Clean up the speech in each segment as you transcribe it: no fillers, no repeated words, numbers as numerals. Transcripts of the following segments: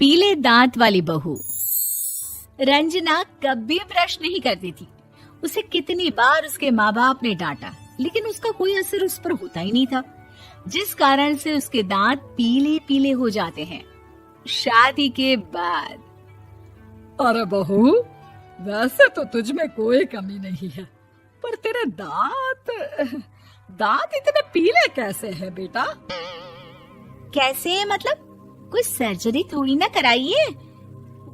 पीले दांत वाली बहू। रंजना कभी ब्रश नहीं करती थी। उसे कितनी बार उसके माँ बाप ने डांटा, लेकिन उसका कोई असर उस पर होता ही नहीं था, जिस कारण से उसके दांत पीले पीले हो जाते हैं। शादी के बाद अरे बहू, वैसे तो तुझ में कोई कमी नहीं है, पर तेरे दांत इतने पीले कैसे हैं बेटा? कैसे मतलब? कोई सर्जरी थोड़ी ना कराइए।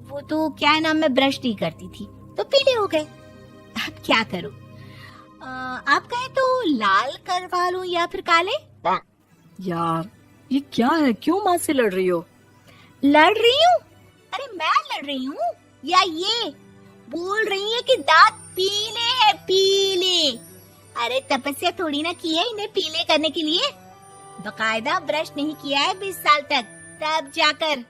वो तो क्या नाम, मैं ब्रश नहीं करती थी तो पीले हो गए। अब क्या करूं? आप कहें तो लाल करवा लूं या फिर काले? यार ये क्या है, क्यों माँ से लड़ रही हो? लड़ रही हूँ? अरे मैं लड़ रही हूँ या ये बोल रही है कि दांत पीले हैं, पीले। अरे तपस्या थोड़ी ना की है इन्हें पीले करने के लिए। बकायदा ब्रश नहीं किया है 20 साल तक, तब जाकर।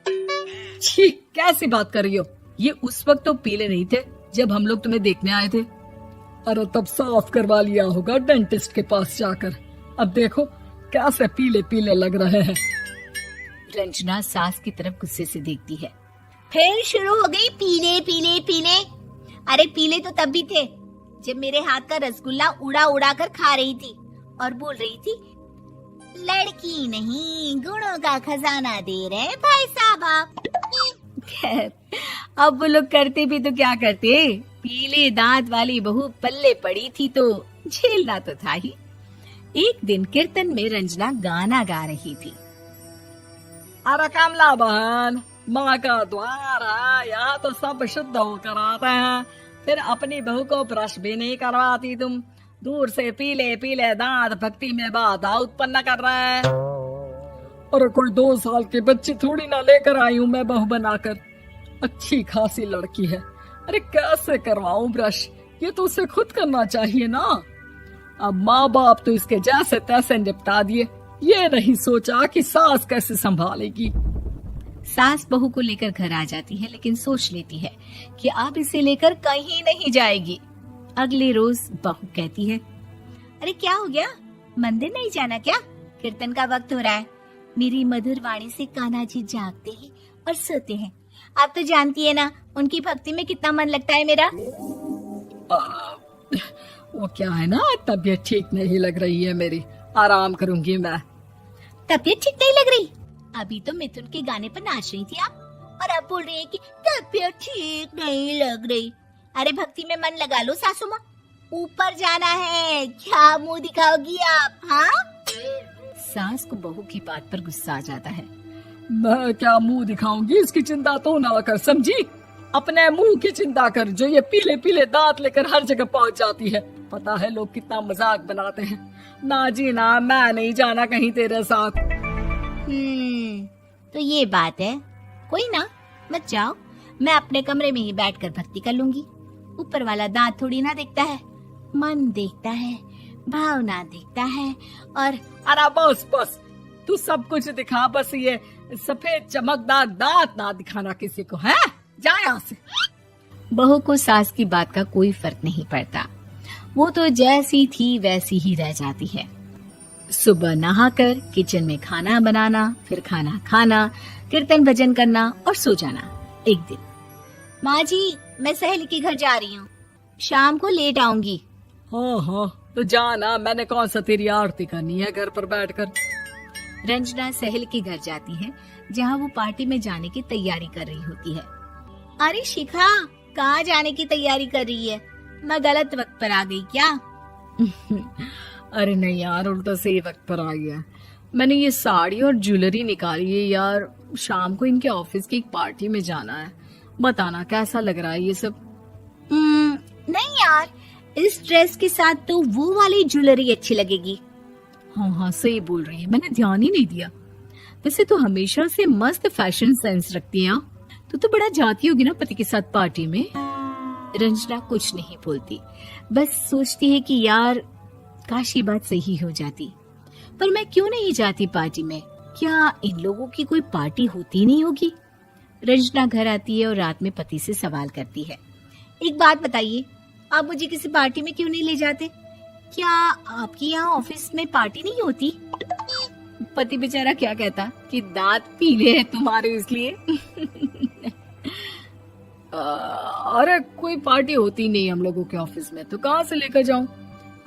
छी, कैसी बात कर रही हो? ये उस वक्त तो पीले नहीं थे जब हम लोग तुम्हें देखने आए थे। अरे तब साफ करवा लिया होगा डेंटिस्ट के पास जाकर। अब देखो कैसे पीले पीले लग रहे हैं। रंजना सास की तरफ गुस्से से देखती है। फिर शुरू हो गई पीले पीले पीले। अरे पीले तो तब भी थे जब मेरे हाथ का रसगुल्ला उड़ा उड़ा कर खा रही थी और बोल रही थी, लड़की नहीं गुणों का खजाना दे रहे भाई साहब आप। खैर, अब वो लोग करते भी तो क्या करते, पीले दांत वाली बहू पल्ले पड़ी थी तो झेलना तो था ही। एक दिन कीर्तन में रंजना गाना गा रही थी। अरे कमला बहन, माँ का द्वार है, यहाँ तो सब शुद्ध होकर आते हैं, फिर अपनी बहू को ब्रश भी नहीं करवाती तुम। दूर से पीले पीले दांत भक्ति में बाधा उत्पन्न कर रहे हैं। अरे कोई 2 साल की बच्ची थोड़ी ना लेकर आई हूँ मैं बहू बनाकर। अच्छी खासी लड़की है, अरे कैसे करवाऊं ब्रश? ये तो उसे खुद करना चाहिए ना। अब माँ बाप तो इसके जैसे तैसे निपटा दिए, ये नहीं सोचा कि सास कैसे संभालेगी। सास बहू को लेकर घर आ जाती है, लेकिन सोच लेती है कि अब इसे लेकर कहीं नहीं जाएगी। अगले रोज बहू कहती है, अरे क्या हो गया, मंदिर नहीं जाना क्या? कीर्तन का वक्त हो रहा है। मेरी मधुर वाणी से कान्हा जी जागते हैं और सोते हैं। आप तो जानती है ना उनकी भक्ति में कितना मन लगता है मेरा। वो क्या है ना, तबीयत ठीक नहीं लग रही है मेरी, आराम करूंगी मैं। तबीयत ठीक नहीं लग रही? अभी तो मिथुन के गाने पर नाच रही थी आप, और अब बोल रही है कि तबीयत ठीक नहीं लग रही। अरे भक्ति में मन लगा लो सासू माँ, ऊपर जाना है, क्या मुंह दिखाओगी आप? हाँ? सास को बहू की बात पर गुस्सा आ जाता है। मैं क्या मुंह दिखाऊंगी, इसकी चिंता तो ना कर, समझी? अपने मुंह की चिंता कर, जो ये पीले पीले दांत लेकर हर जगह पहुंच जाती है। पता है लोग कितना मजाक बनाते हैं। ना जी ना, मैं नहीं जाना कहीं तेरे साथ। तो ये बात है। कोई ना, मत जाओ, मैं अपने कमरे में ही बैठकर भक्ति कर लूंगी। ऊपर वाला दांत थोड़ी ना देखता है, मन देखता है, भावना देखता है। और अरे बस बस, तू सब कुछ दिखा, बस ये सफेद चमकदार दांत ना दिखाना किसी को, है? जा यहाँ से। बहू को सास की बात का कोई फर्क नहीं पड़ता, वो तो जैसी थी वैसी ही रह जाती है। सुबह नहाकर किचन में खाना बनाना, फिर खाना खाना, कीर्तन भजन करना और सो जाना। एक दिन, माँ जी मैं सहेली के घर जा रही हूँ, शाम को लेट आऊंगी। हाँ हाँ तो जाना, मैंने कौन सा तेरी आरती करनी है घर पर बैठकर। रंजना सहेली के घर जाती है, जहाँ वो पार्टी में जाने की तैयारी कर रही होती है। अरे शिखा, कहाँ जाने की तैयारी कर रही है? मैं गलत वक्त पर आ गई क्या? अरे नहीं यार, उल्टा सही वक्त पर आ गया। मैंने ये साड़ी और ज्वेलरी निकाली है यार, शाम को इनके ऑफिस की एक पार्टी में जाना है। बताना कैसा लग रहा है ये सब? नहीं यार, इस ड्रेस के साथ तो वो वाली ज्वेलरी अच्छी लगेगी। हाँ हाँ सही बोल रही है, मैंने ध्यान ही नहीं दिया। वैसे तो हमेशा से मस्त फैशन सेंस रखती है। तो बड़ा जाती होगी ना पति के साथ पार्टी में। रंजना कुछ नहीं बोलती, बस सोचती है कि यार काश ये बात सही हो जाती। पर मैं क्यों नहीं जाती पार्टी में? क्या इन लोगों की कोई पार्टी होती नहीं होगी? रंजना घर आती है और रात में पति से सवाल करती है, एक बात बताइए, आप मुझे किसी पार्टी में क्यों नहीं ले जाते? क्या आपकी यहाँ ऑफिस में पार्टी नहीं होती? पति बेचारा क्या कहता कि दांत पीले हैं तुम्हारे इसलिए। अरे कोई पार्टी होती नहीं हम लोगों के ऑफिस में, तो कहाँ से लेकर जाऊं?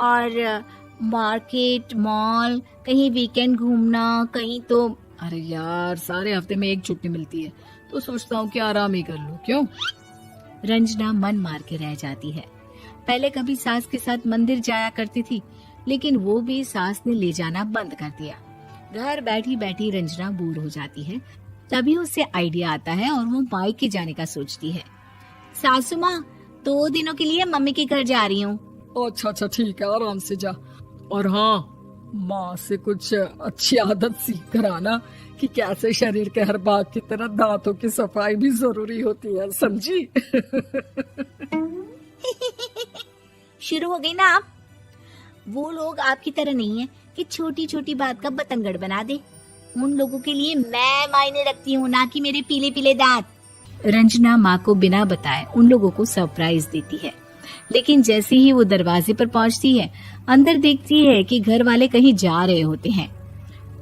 और मार्केट, मॉल, कहीं वीकेंड घूमना, कहीं तो। अरे यार, सारे हफ्ते में एक छुट्टी मिलती है, तो सोचता हूँ कि आराम ही कर लूं। क्यों? रंजना मन मार के रह जाती है। पहले कभी सास के साथ मंदिर जाया करती थी, लेकिन वो भी सास ने ले जाना बंद कर दिया। घर बैठी बैठी रंजना बोर हो जाती है। तभी उसे आइडिया आता है और वो मायके जाने का सोचती है। सासू माँ, 2 दिनों के लिए मम्मी के घर जा रही हूँ। अच्छा अच्छा, ठीक है, आराम से जा। और हाँ, माँ से कुछ अच्छी आदत सीख कर आना कि कैसे शरीर के हर भाग की तरह दांतों की सफाई भी जरूरी होती है, समझी? शुरू हो गई ना आप। वो लोग आपकी तरह नहीं है कि छोटी छोटी बात का बतंगड़ बना दे। उन लोगों के लिए मैं मायने रखती हूँ, ना कि मेरे पीले पीले दांत। रंजना माँ को बिना बताए उन लोगों को सरप्राइज देती है, लेकिन जैसे ही वो दरवाजे पर पहुंचती है, अंदर देखती है कि घर वाले कहीं जा रहे होते हैं।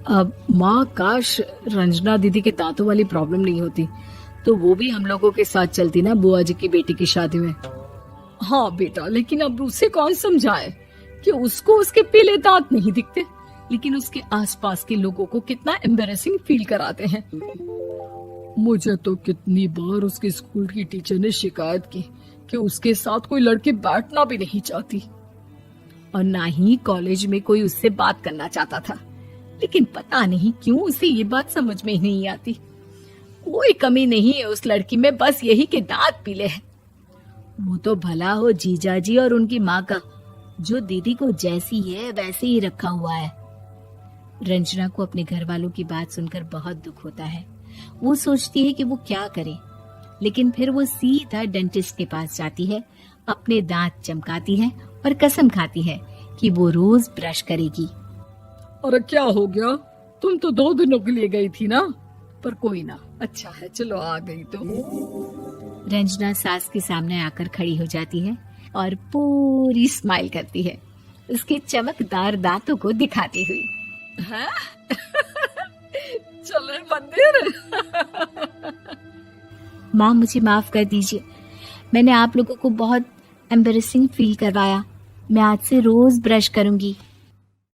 अब माँ, काश रंजना दीदी के दांतों वाली प्रॉब्लम नहीं होती, तो वो भी हम लोगों के साथ चलती ना बुआ जी की बेटी की शादी में। हाँ बेटा, लेकिन अब उसे कौन समझाए कि उसको उसके पीले दांत नहीं दिखते, लेकिन उसके आसपास के लोगों को कितना एम्बैरेसिंग फील कराते हैं। मुझे तो कितनी बार उसके स्कूल की टीचर ने शिकायत की कि उसके साथ कोई लड़की बैठना भी नहीं चाहती, और ना ही कॉलेज में कोई उससे बात करना चाहता था। लेकिन पता नहीं क्यों उसे ये बात समझ में ही नहीं आती। कोई कमी नहीं है उस लड़की में, बस यही कि दांत पीले हैं। वो तो भला हो जीजा जी और उनकी माँ का, जो दीदी को जैसी है वैसे ही रखा हुआ है। रंजना को अपने घर वालों की बात सुनकर बहुत दुख होता है। वो सोचती है कि वो क्या करे, लेकिन फिर वो सीधा डेंटिस्ट के पास जाती है, अपने दांत चमकाती है और कसम खाती है कि वो रोज ब्रश करेगी। अरे क्या हो गया? तुम तो 2 दिनों के लिए गई थी ना। पर कोई ना, अच्छा है, चलो आ गई तो। रंजना सास के सामने आकर खड़ी हो जाती है और पूरी स्माइल करती है, उसके चमकदार दांतों को दिखाती हुई। हैं? चले मंदिर। माँ, मुझे माफ कर दीजिए, मैंने आप लोगों को बहुत एम्बैरेसिंग फील करवाया। मैं आज से रोज ब्रश करूंगी।